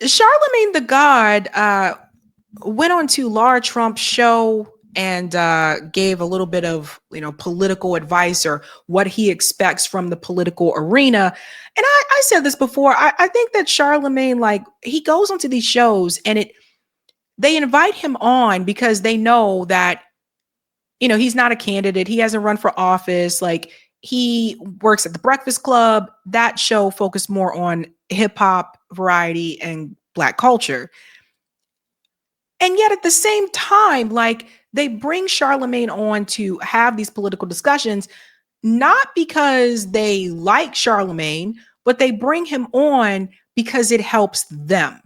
Charlemagne the God went on to Lara Trump's show and gave a little bit of, political advice or what he expects from the political arena. And I said this before. I think that Charlemagne, he goes onto these shows and they invite him on because they know that, he's not a candidate. He hasn't run for office. He works at the Breakfast Club. That show focused more on hip hop, variety, and Black culture. And yet at the same time, they bring Charlemagne on to have these political discussions, not because they like Charlemagne, but they bring him on because it helps them.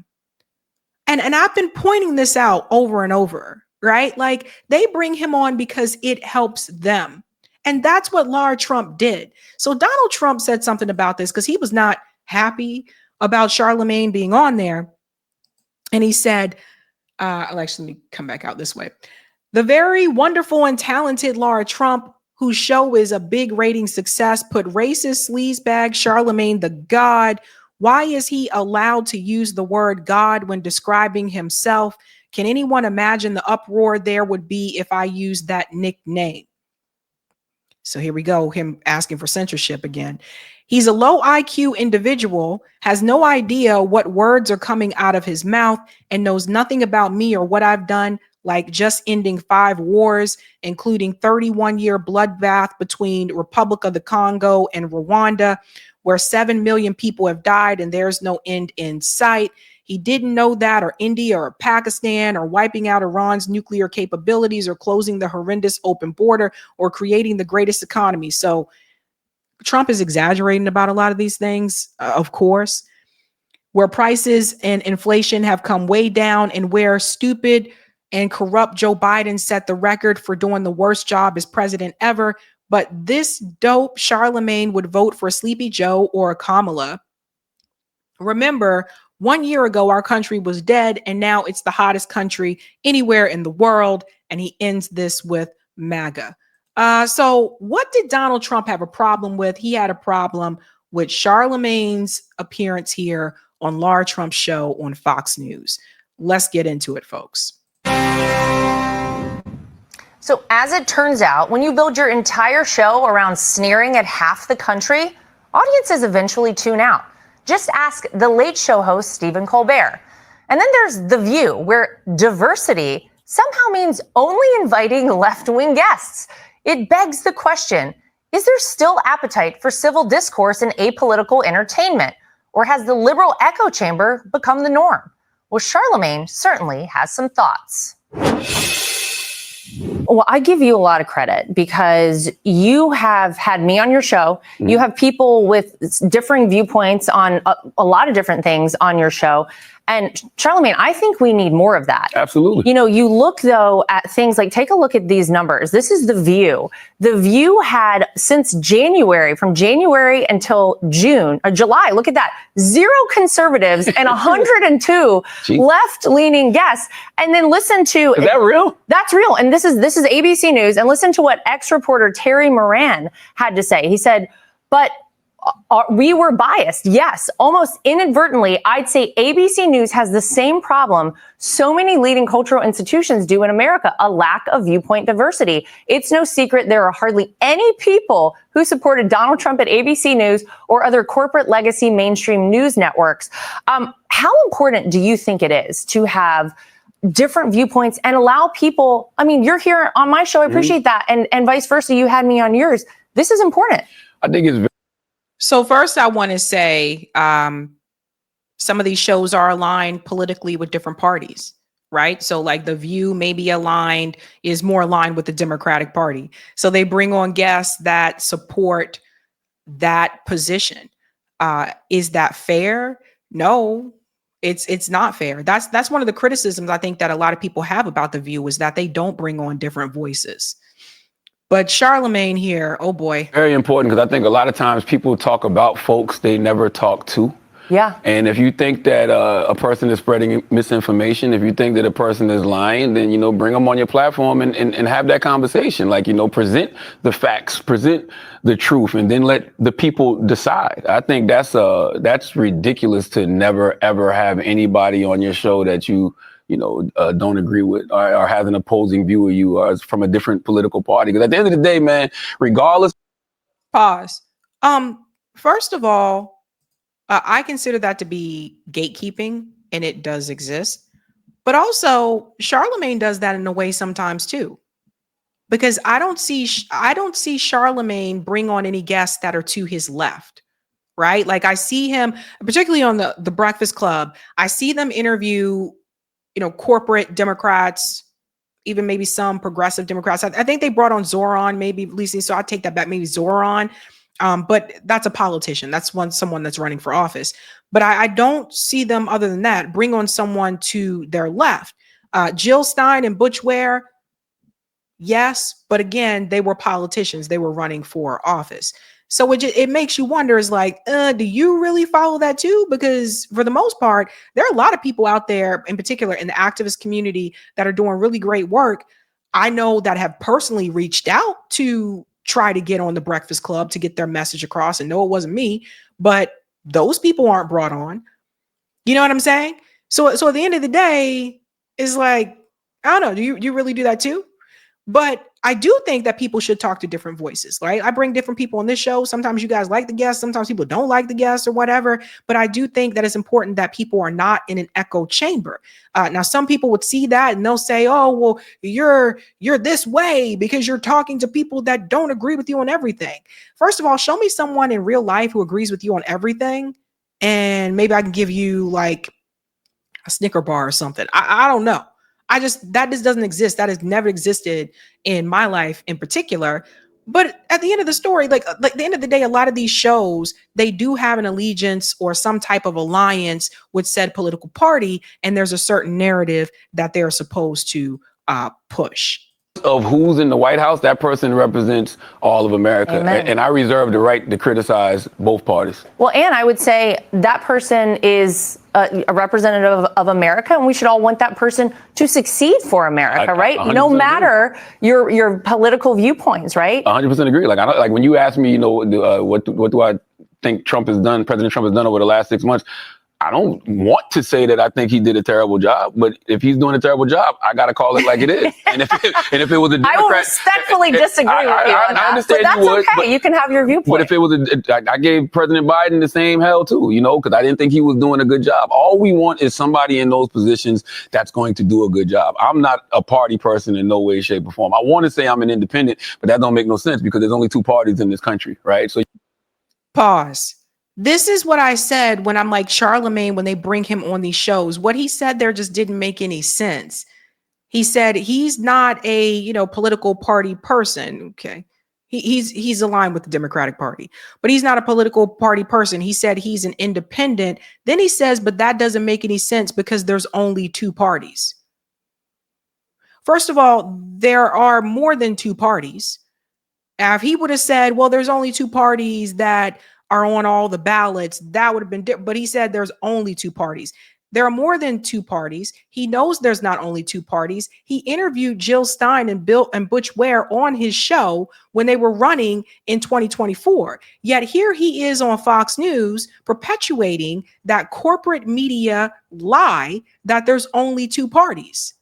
And I've been pointing this out over and over, right? They bring him on because it helps them. And that's what Lara Trump did. So Donald Trump said something about this because he was not happy about Charlemagne being on there. And he said, let me come back out this way. The very wonderful and talented Lara Trump, whose show is a big rating success, put racist sleazebag Charlemagne the God. Why is he allowed to use the word God when describing himself? Can anyone imagine the uproar there would be if I used that nickname? So here we go, him asking for censorship again. He's a low IQ individual, has no idea what words are coming out of his mouth, and knows nothing about me or what I've done, like just ending 5 wars, including 31-year bloodbath between Republic of the Congo and Rwanda, where 7 million people have died and there's no end in sight. He didn't know that, or India or Pakistan, or wiping out Iran's nuclear capabilities, or closing the horrendous open border, or creating the greatest economy. So Trump is exaggerating about a lot of these things, of course, where prices and inflation have come way down, and where stupid and corrupt Joe Biden set the record for doing the worst job as president ever. But this dope Charlemagne would vote for Sleepy Joe or Kamala. Remember, 1 year ago, our country was dead, and now it's the hottest country anywhere in the world. And he ends this with MAGA. So what did Donald Trump have a problem with? He had a problem with Charlemagne's appearance here on Lara Trump's show on Fox News. Let's get into it, folks. So as it turns out, when you build your entire show around sneering at half the country, audiences eventually tune out. Just ask the Late Show host, Stephen Colbert. And then there's The View, where diversity somehow means only inviting left-wing guests. It begs the question, is there still appetite for civil discourse and apolitical entertainment? Or has the liberal echo chamber become the norm? Well, Charlemagne certainly has some thoughts. Well, I give you a lot of credit because you have had me on your show. You have people with differing viewpoints on a lot of different things on your show. And Charlemagne, I think we need more of that. Absolutely. You look, though, at things like, take a look at these numbers. This is The View. The View had, since January, from January until June or July, look at that, 0 conservatives and 102 left-leaning guests. And then listen to... Is that real? That's real. And this is ABC News. And listen to what ex-reporter Terry Moran had to say. He said, but... we were biased. Yes, almost inadvertently, I'd say ABC News has the same problem so many leading cultural institutions do in America, a lack of viewpoint diversity. It's no secret there are hardly any people who supported Donald Trump at ABC News or other corporate legacy mainstream news networks. How important do you think it is to have different viewpoints and allow people, you're here on my show, I appreciate that, and vice versa, you had me on yours. This is important. I think it's So first, I want to say some of these shows are aligned politically with different parties, right? So like The View may be is more aligned with the Democratic Party. So they bring on guests that support that position. Is that fair? No, it's not fair. That's one of the criticisms I think that a lot of people have about The View is that they don't bring on different voices. But Charlemagne here, oh boy. Very important because I think a lot of times people talk about folks they never talk to. Yeah. And if you think that a person is spreading misinformation, if you think that a person is lying, then, bring them on your platform and have that conversation. Like, present the facts, present the truth, and then let the people decide. I think that's ridiculous to never, ever have anybody on your show that you don't agree with or has an opposing view of you or is from a different political party. Because at the end of the day, man, regardless. Pause. First of all, I consider that to be gatekeeping, and it does exist. But also, Charlemagne does that in a way sometimes too, because I don't see Charlemagne bring on any guests that are to his left, right? Like I see him, particularly on the Breakfast Club, I see them interview, corporate Democrats, even maybe some progressive Democrats. I think they brought on Zoran, maybe at least. So I take that back, maybe Zoran. But that's a politician. That's someone that's running for office. But I don't see them, other than that, bring on someone to their left. Jill Stein and Butch Ware, yes, but again, they were politicians. They were running for office. So it makes you wonder, is like, do you really follow that too? Because for the most part, there are a lot of people out there, in particular in the activist community, that are doing really great work. I know that have personally reached out to try to get on the Breakfast Club to get their message across. And no, it wasn't me, but those people aren't brought on. You know what I'm saying? So at the end of the day, it's like, I don't know, do you really do that too? But I do think that people should talk to different voices, right? I bring different people on this show. Sometimes you guys like the guests, sometimes people don't like the guests or whatever. But I do think that it's important that people are not in an echo chamber. Now, some people would see that and they'll say, "Oh, well, you're this way because you're talking to people that don't agree with you on everything." First of all, show me someone in real life who agrees with you on everything, and maybe I can give you like a Snicker bar or something. I don't know. That just doesn't exist. That has never existed in my life in particular. But at the end of the story, like the end of the day, a lot of these shows, they do have an allegiance or some type of alliance with said political party. And there's a certain narrative that they're supposed to push. Of who's in the White House, that person represents all of America. And I reserve the right to criticize both parties. Well, and I would say that person is a representative of America, and we should all want that person to succeed for America, right? No matter your political viewpoints, right? 100% agree. Like when you ask me, what do I think President Trump has done over the last 6 months? I don't want to say that I think he did a terrible job, but if he's doing a terrible job, I got to call it like it is. And if it was a Democrat, I will respectfully disagree with you on that. I understand, but that's okay. But you can have your viewpoint. But if it was I gave President Biden the same hell too, because I didn't think he was doing a good job. All we want is somebody in those positions that's going to do a good job. I'm not a party person in no way, shape, or form. I want to say I'm an independent, but that don't make no sense because there's only two parties in this country, right? So pause. This is what I said when I'm like Charlemagne, when they bring him on these shows. What he said there just didn't make any sense. He said he's not a, political party person. Okay. He's aligned with the Democratic Party, but he's not a political party person. He said he's an independent. Then he says, but that doesn't make any sense because there's only two parties. First of all, there are more than two parties. Now, if he would have said, well, there's only two parties that are on all the ballots, that would have been different. But he said there's only two parties. There are more than two parties. He knows there's not only two parties. He interviewed Jill Stein and Butch Ware on his show when they were running in 2024. Yet here he is on Fox News perpetuating that corporate media lie that there's only two parties.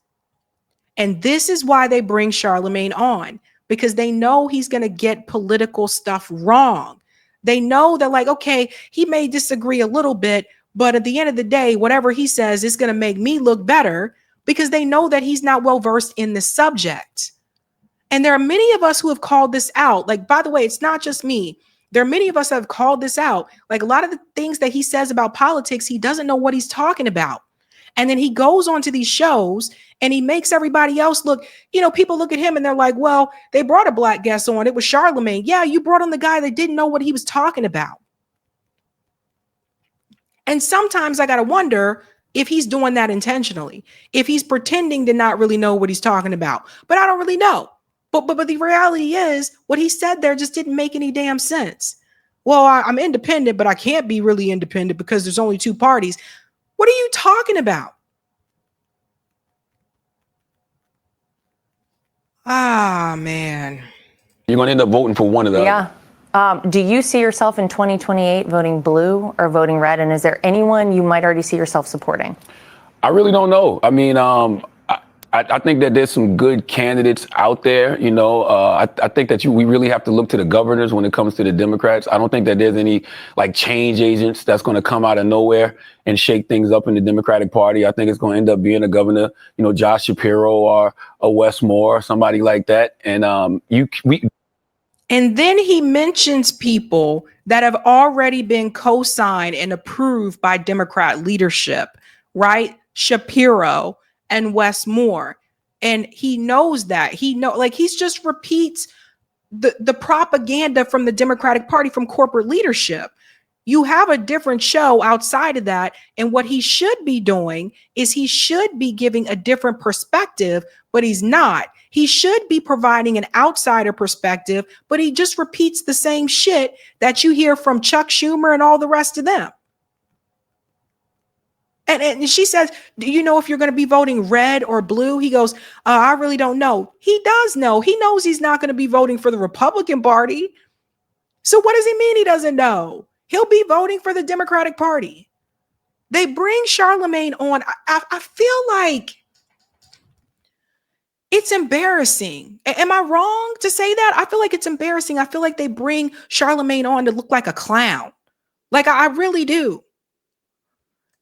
And this is why they bring Charlemagne on, because they know he's going to get political stuff wrong. They know that, like, okay, he may disagree a little bit, but at the end of the day, whatever he says is going to make me look better, because they know that he's not well versed in the subject. And there are many of us who have called this out. Like, by the way, it's not just me. There are many of us that have called this out. Like, a lot of the things that he says about politics, he doesn't know what he's talking about. And then he goes onto these shows and he makes everybody else look, people look at him and they're like, well, they brought a black guest on. It was Charlemagne. Yeah, you brought on the guy that didn't know what he was talking about. And sometimes I got to wonder if he's doing that intentionally, if he's pretending to not really know what he's talking about. But I don't really know. But the reality is what he said there just didn't make any damn sense. well, I'm independent, but I can't be really independent because there's only two parties. What are you talking about? Ah, man. You're going to end up voting for one of the other. Do you see yourself in 2028 voting blue or voting red? And is there anyone you might already see yourself supporting? I really don't know. I mean, I think that there's some good candidates out there. You know, I think that we really have to look to the governors when it comes to the Democrats. I don't think that there's any like change agents that's going to come out of nowhere and shake things up in the Democratic Party. I think it's going to end up being a governor, you know, Josh Shapiro or a Wes Moore, somebody like that. And And then he mentions people that have already been co-signed and approved by Democrat leadership, right? Shapiro and Wes Moore. And he knows that. He's just repeats the propaganda from the Democratic Party, from corporate leadership. You have a different show outside of that. And what he should be doing is he should be giving a different perspective, but he's not. He should be providing an outsider perspective, but he just repeats the same shit that you hear from Chuck Schumer and all the rest of them. And she says, do you know if you're going to be voting red or blue? He goes, I really don't know. He does know. He knows he's not going to be voting for the Republican Party. So what does he mean he doesn't know? He'll be voting for the Democratic Party. They bring Charlamagne on. I feel like it's embarrassing. Am I wrong to say that? I feel like it's embarrassing. I feel like they bring Charlamagne on to look like a clown. Like I really do.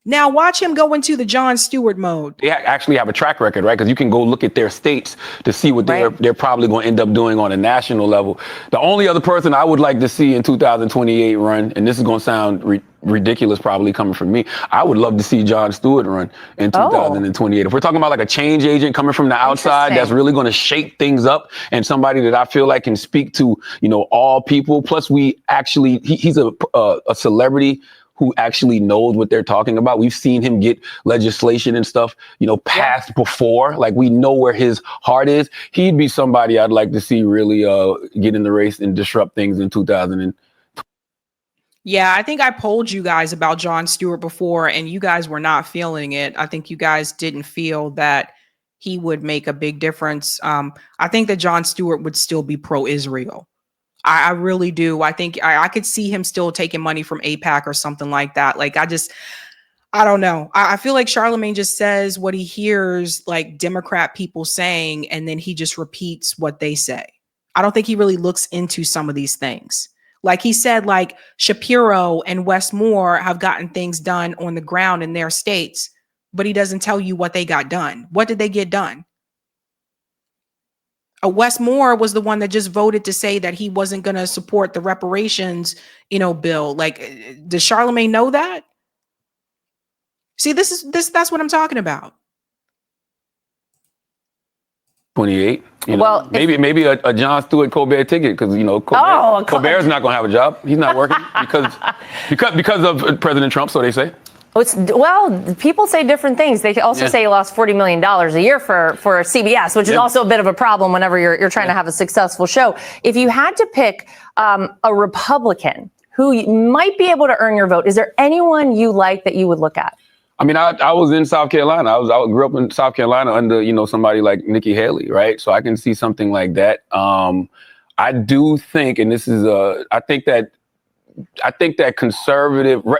Now watch him go into the Jon Stewart mode. They actually have a track record, right? Because you can go look at their states to see what they're probably going to end up doing on a national level. The only other person I would like to see in 2028 run, and this is going to sound ridiculous probably coming from me, I would love to see Jon Stewart run in 2028. If we're talking about like a change agent coming from the outside that's really going to shake things up, and somebody that I feel like can speak to, you know, all people. Plus he's a celebrity who actually knows what they're talking about. We've seen him get legislation and stuff, you know, passed before. Like we know where his heart is. He'd be somebody I'd like to see really get in the race and disrupt things in 2000. Yeah, I think I polled you guys about Jon Stewart before, and you guys were not feeling it. I think you guys didn't feel that he would make a big difference. I think that Jon Stewart would still be pro-Israel. I really do. I think I could see him still taking money from AIPAC or something like that. Like, I don't know. I feel like Charlamagne just says what he hears like Democrat people saying, and then he just repeats what they say. I don't think he really looks into some of these things. Like he said, like Shapiro and Wes Moore have gotten things done on the ground in their states, but he doesn't tell you what they got done. What did they get done? Wes Moore was the one that just voted to say that he wasn't going to support the reparations, bill. Like, does Charlamagne know that? See, that's what I'm talking about. 28. Maybe a Jon Stewart Colbert ticket, because Colbert's not going to have a job. He's not working because of President Trump, so they say. Well, people say different things. They also say he lost $40 million a year for CBS, which is also a bit of a problem whenever you're trying to have a successful show. If you had to pick a Republican who might be able to earn your vote, is there anyone you like that you would look at? I mean, I was in South Carolina. I grew up in South Carolina under, somebody like Nikki Haley, right? So I can see something like that. I do think, and this is, I think that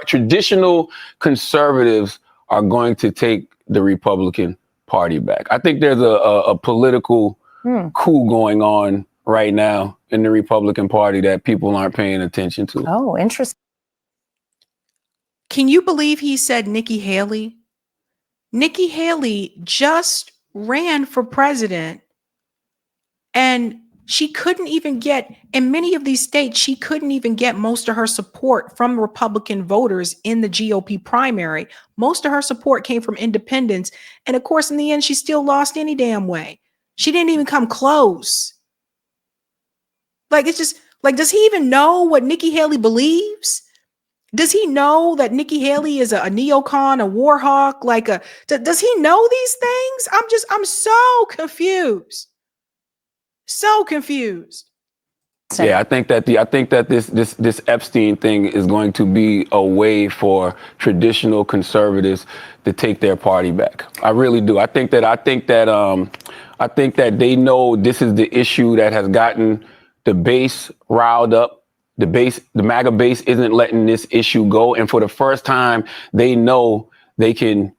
traditional conservatives are going to take the Republican Party back. I think there's a political coup going on right now in the Republican Party that people aren't paying attention to. Oh, interesting. Can you believe he said Nikki Haley? Nikki Haley just ran for president, and she couldn't even get, in many of these states, she couldn't even get most of her support from Republican voters in the GOP primary. Most of her support came from independents. And of course, in the end, she still lost any damn way. She didn't even come close. Like, it's just like, does he even know what Nikki Haley believes? Does he know that Nikki Haley is a neocon, a war hawk? Does he know these things? I'm so confused. So confused. Yeah, I think that this Epstein thing is going to be a way for traditional conservatives to take their party back. I really do. I think that they know this is the issue that has gotten the base riled up. The MAGA base isn't letting this issue go, and for the first time, they know they can,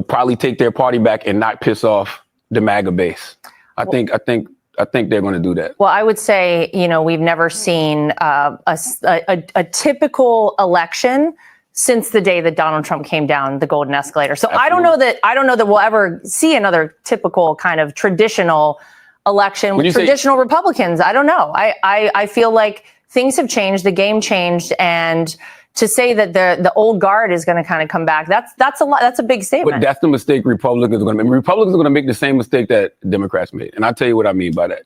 probably take their party back and not piss off the MAGA base. I think they're going to do that. Well, I would say, we've never seen a typical election since the day that Donald Trump came down the golden escalator. So Absolutely. I don't know that we'll ever see another typical kind of traditional election with traditional Republicans. I don't know. I feel like things have changed, the game changed, and to say that the old guard is going to kind of come back, that's a lot. That's a big statement. But that's the mistake Republicans are going to make. Republicans are going to make the same mistake that Democrats made. And I'll tell you what I mean by that.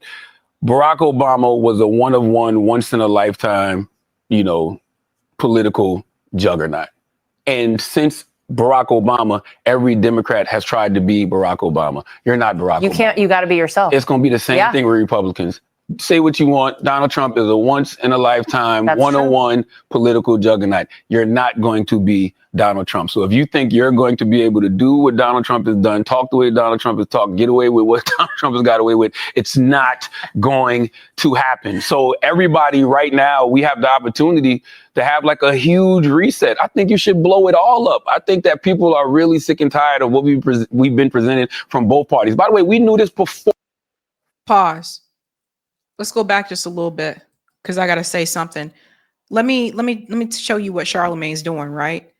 Barack Obama was a one of one, once in a lifetime, political juggernaut. And since Barack Obama, every Democrat has tried to be Barack Obama. You're not Barack Obama. You got to be yourself. It's going to be the same thing with Republicans. Say what you want. Donald Trump is a once in a lifetime, one-on-one political juggernaut. You're not going to be Donald Trump. So if you think you're going to be able to do what Donald Trump has done, talk the way Donald Trump has talked, get away with what Donald Trump has got away with, it's not going to happen. So everybody right now, we have the opportunity to have like a huge reset. I think you should blow it all up. I think that people are really sick and tired of what we've been presented from both parties. By the way, we knew this before. Pause. Let's go back just a little bit because I got to say something. Let me show you what Charlemagne's doing, right?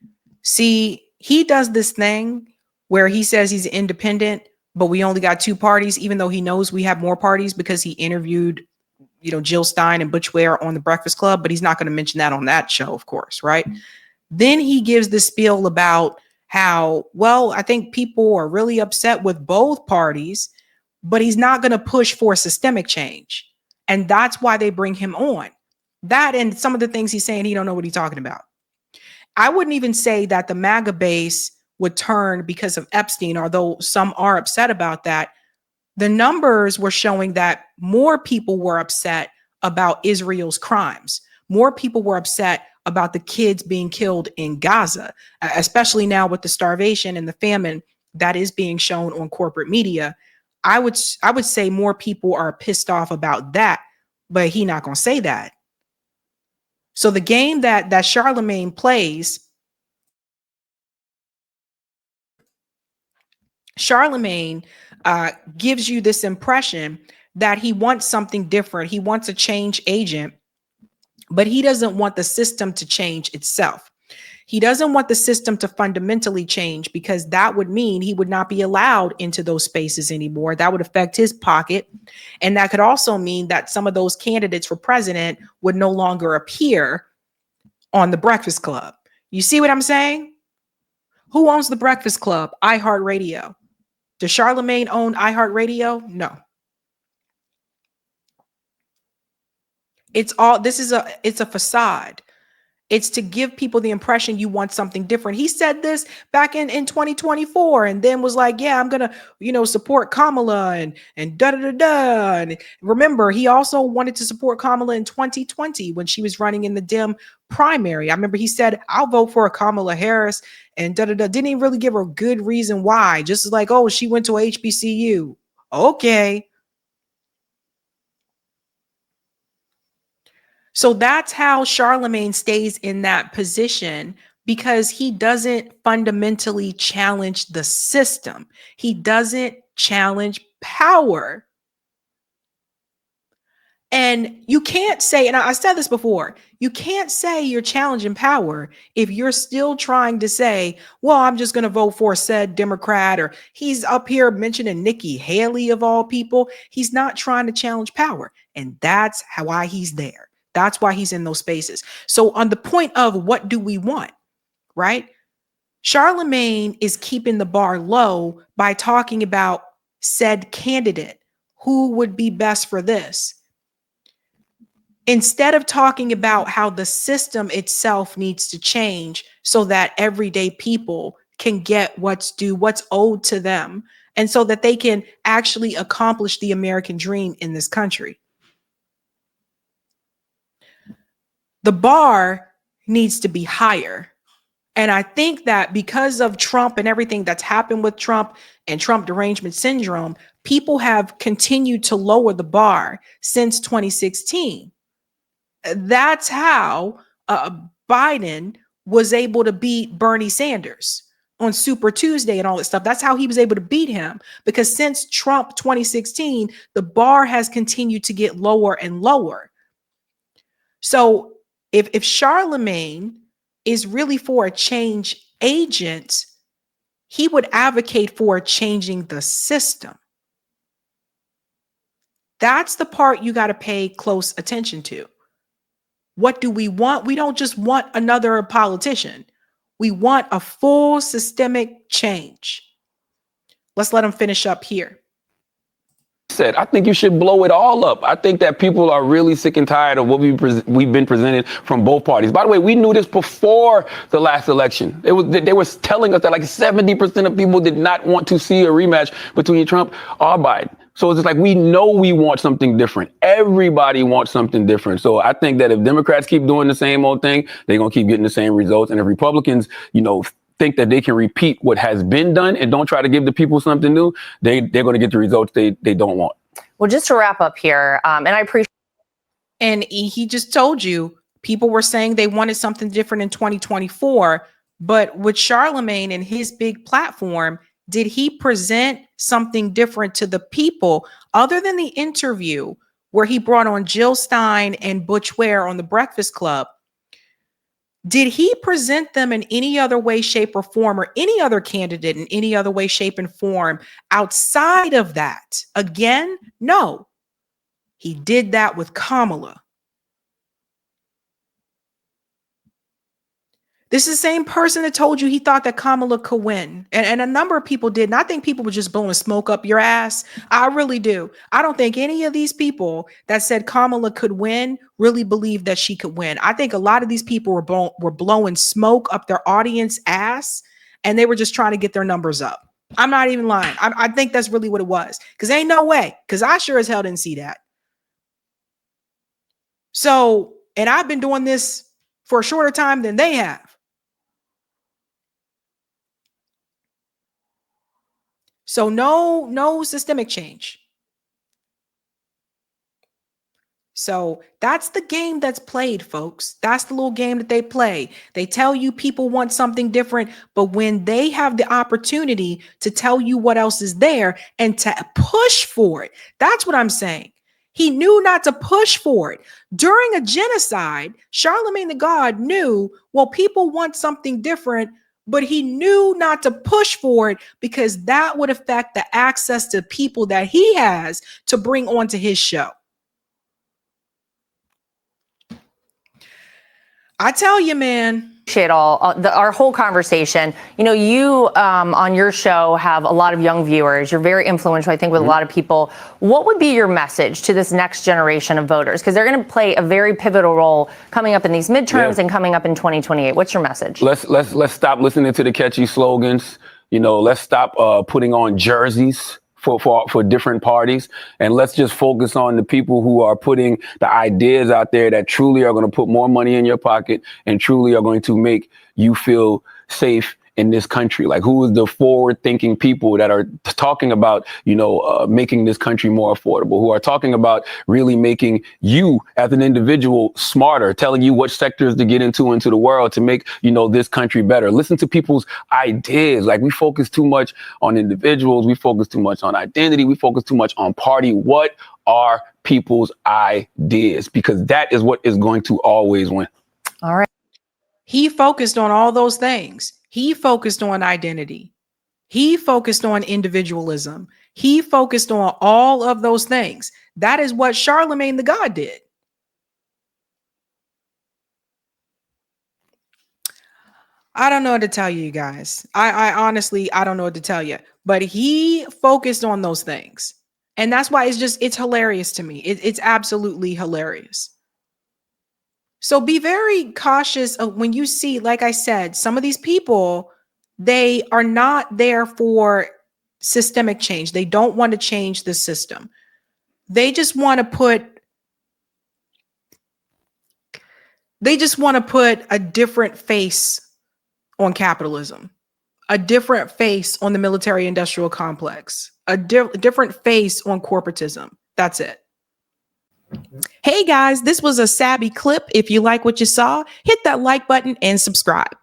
See, he does this thing where he says he's independent, but we only got two parties, even though he knows we have more parties because he interviewed, Jill Stein and Butch Ware on The Breakfast Club, but he's not going to mention that on that show, of course, right? Then he gives the spiel about how, well, I think people are really upset with both parties, but he's not going to push for systemic change. And that's why they bring him on. That and some of the things he's saying, he don't know what he's talking about. I wouldn't even say that the MAGA base would turn because of Epstein, although some are upset about that. The numbers were showing that more people were upset about Israel's crimes. More people were upset about the kids being killed in Gaza, especially now with the starvation and the famine that is being shown on corporate media. I would say more people are pissed off about that, but he's not going to say that. So the game that Charlemagne plays, Charlemagne gives you this impression that he wants something different. He wants a change agent, but he doesn't want the system to change itself. He doesn't want the system to fundamentally change because that would mean he would not be allowed into those spaces anymore. That would affect his pocket. And that could also mean that some of those candidates for president would no longer appear on The Breakfast Club. You see what I'm saying? Who owns The Breakfast Club? iHeart Radio. Does Charlemagne own iHeart Radio? No. It's a facade. It's to give people the impression you want something different. He said this back in 2024 and then was like, yeah, I'm going to, support Kamala and da-da-da-da. And remember, he also wanted to support Kamala in 2020 when she was running in the Dem primary. I remember he said, I'll vote for a Kamala Harris and da-da-da. Didn't even really give her a good reason why. Just like, oh, she went to HBCU. Okay. So that's how Charlemagne stays in that position because he doesn't fundamentally challenge the system. He doesn't challenge power. And you can't say, and I said this before, you can't say you're challenging power if you're still trying to say, well, I'm just going to vote for said Democrat, or he's up here mentioning Nikki Haley of all people. He's not trying to challenge power. And that's why he's there. That's why he's in those spaces. So on the point of what do we want, right? Charlemagne is keeping the bar low by talking about said candidate, who would be best for this, instead of talking about how the system itself needs to change so that everyday people can get what's due, what's owed to them, and so that they can actually accomplish the American dream in this country. The bar needs to be higher. And I think that because of Trump and everything that's happened with Trump and Trump derangement syndrome, people have continued to lower the bar since 2016. That's how Biden was able to beat Bernie Sanders on Super Tuesday and all that stuff. That's how he was able to beat him, because since Trump 2016, the bar has continued to get lower and lower. So if Charlemagne is really for a change agent, he would advocate for changing the system. That's the part you got to pay close attention to. What do we want? We don't just want another politician. We want a full systemic change. Let's let him finish up here. Said, I think you should blow it all up. I think that people are really sick and tired of what we've been presented from both parties. By the way, we knew this before the last election. They were telling us that like 70% of people did not want to see a rematch between Trump or Biden. So it's just like, we know we want something different. Everybody wants something different. So I think that if Democrats keep doing the same old thing, they're going to keep getting the same results. And if Republicans, think that they can repeat what has been done and don't try to give the people something new, they're going to get the results they don't want. Well, just to wrap up here, and I appreciate. And he just told you, people were saying they wanted something different in 2024, but with Charlemagne and his big platform, did he present something different to the people other than the interview where he brought on Jill Stein and Butch Ware on the Breakfast Club? Did he present them in any other way, shape, or form, or any other candidate in any other way, shape, and form outside of that? Again, no. He did that with Kamala. This is the same person that told you he thought that Kamala could win. And a number of people did. And I think people were just blowing smoke up your ass. I really do. I don't think any of these people that said Kamala could win really believed that she could win. I think a lot of these people were blowing smoke up their audience ass, and they were just trying to get their numbers up. I'm not even lying. I think that's really what it was. Because ain't no way. Because I sure as hell didn't see that. So, and I've been doing this for a shorter time than they have. So no systemic change. So that's the game that's played, folks. That's the little game that they play. They tell you people want something different, but when they have the opportunity to tell you what else is there and to push for it, that's what I'm saying. He knew not to push for it. During a genocide, Charlemagne the God knew, well, people want something different, but he knew not to push for it because that would affect the access to people that he has to bring onto his show. I tell you, man. Appreciate our whole conversation. You on your show have a lot of young viewers. You're very influential, I think, with a lot of people. What would be your message to this next generation of voters? Because they're going to play a very pivotal role coming up in these midterms and coming up in 2028. What's your message? Let's stop listening to the catchy slogans. Let's stop putting on jerseys for different parties, and let's just focus on the people who are putting the ideas out there that truly are going to put more money in your pocket and truly are going to make you feel safe in this country. Like, who is the forward-thinking people that are talking about, making this country more affordable, who are talking about really making you as an individual smarter, telling you what sectors to get into the world to make, this country better. Listen to people's ideas. Like, we focus too much on individuals. We focus too much on identity. We focus too much on party. What are people's ideas? Because that is what is going to always win. All right. He focused on all those things. He focused on identity. He focused on individualism. He focused on all of those things. That is what Charlemagne the God did. I don't know what to tell you guys. I honestly, I don't know what to tell you. But he focused on those things. And that's why it's hilarious to me. It's absolutely hilarious. So be very cautious of when you see, like I said, some of these people, they are not there for systemic change. They don't want to change the system. They just want to put They just want to put a different face on capitalism, a different face on the military industrial complex, a different face on corporatism. That's it. Hey guys, this was a Sabby clip. If you like what you saw, hit that like button and subscribe.